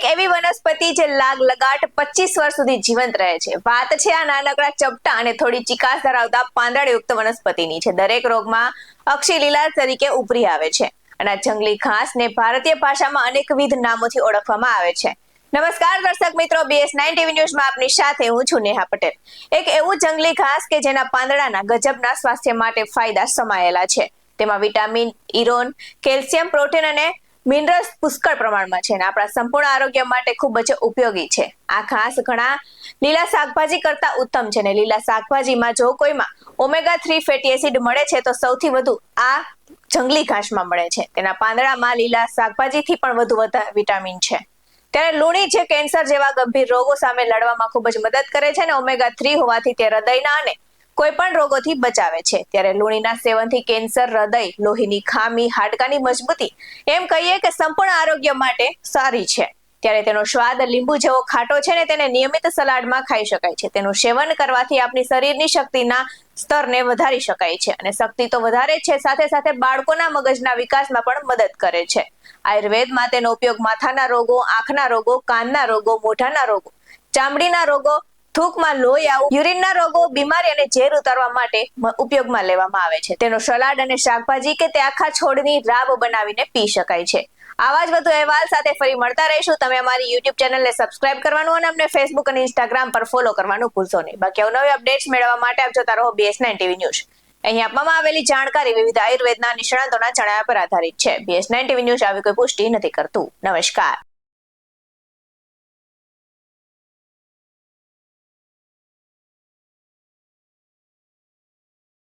એવી વનસ્પતિ જે લગાટ 25 વર્ષ સુધી જીવંત રહે છે. વાત છે આ નાનકડા ચપટા અને થોડી ચીકાશ ધરાવતા પાંદડાયુક્ત વનસ્પતિની છે. દરેક રોગમાં અક્ષી લીલા તરીકે ઉભરી આવે છે અને આ જંગલી ઘાસને ભારતીય ભાષામાં અનેકવિધ નામોથી ઓળખવામાં આવે છે. નમસ્કાર દર્શક મિત્રો, BS9 ટીવી ન્યૂઝમાં આપની સાથે હું છું નેહા પટેલ. એક એવું જંગલી ઘાસ કે જેના પાંદડાના ગજબના સ્વાસ્થ્ય માટે ફાયદા સમાયેલા છે. તેમાં વિટામિન, ઇરોન, કેલ્શિયમ, પ્રોટીન અને મિનરલ્સ પુષ્કળ પ્રમાણમાં છે અને આપણા સંપૂર્ણ આરોગ્ય માટે ખૂબ જ ઉપયોગી છે. આ ઘાસ ઘણા લીલા શાકભાજી કરતા ઉત્તમ છે અને લીલા શાકભાજીમાં જો કોઈમાં ઓમેગા 3 ફેટી એસિડ મળે છે તો સૌથી વધુ આ જંગલી ઘાસમાં મળે છે. તેના પાંદડામાં લીલા શાકભાજીથી પણ વધુ વિટામિન છે. ત્યારે લૂણી જે કેન્સર જેવા ગંભીર રોગો સામે લડવામાં ખૂબ જ મદદ કરે છે અને ઓમેગા 3 હોવાથી તે હૃદયના અને કોઈ પણ રોગોથી બચાવે છે. ત્યારે લૂણીના સેવનથી કેન્સર, હૃદય, લોહીની ખામી, હાડકાની મજબૂતી એમ કહીએ કે સંપૂર્ણ આરોગ્ય માટે સારી છે. ત્યારે તેનો સ્વાદ લીંબુ જેવો ખાટો છે ને તેને નિયમિત સલાડમાં ખાઈ શકાય છે. તેનું સેવન કરવાથી આપણી શરીરની શક્તિના સ્તરને વધારી શકાય છે અને શક્તિ તો વધારે છે, સાથે સાથે બાળકોના મગજના વિકાસમાં પણ મદદ કરે છે. આયુર્વેદમાં તેનો ઉપયોગ માથાના રોગો, આંખના રોગો, કાનના રોગો, મોઢાના રોગો, ચામડીના રોગો, થૂંકમાં લોહી આવવું, યુરિનના રોગો, બીમારી અને ઝેર ઉતારવા માટે ઉપયોગમાં લેવામાં આવે છે. તેનો સલાડ અને શાકભાજી કે તે આખા છોડની રાબ બનાવીને પી શકાય છે. આવા જ વધુ અહેવાલ સાથે ફરી મળતા રહીશું. તમે અમારી YouTube ચેનલને સબસ્ક્રાઇબ કરવાનું અને અમને Facebook અને Instagram પર ફોલો કરવાનું ભૂલશો નહીં. બાકી અવનવી અપડેટ્સ મેળવવા માટે આપ જોતા રહો BS9 ટીવી ન્યૂઝ. અહીં આપવામાં આવેલી જાણકારી વિવિધ આયુર્વેદના નિષ્ણાતોના જણાવ્યા પર આધારિત છે. BS9 ટીવી ન્યૂઝ આવી કોઈ પુષ્ટિ નથી કરતું. નમસ્કાર.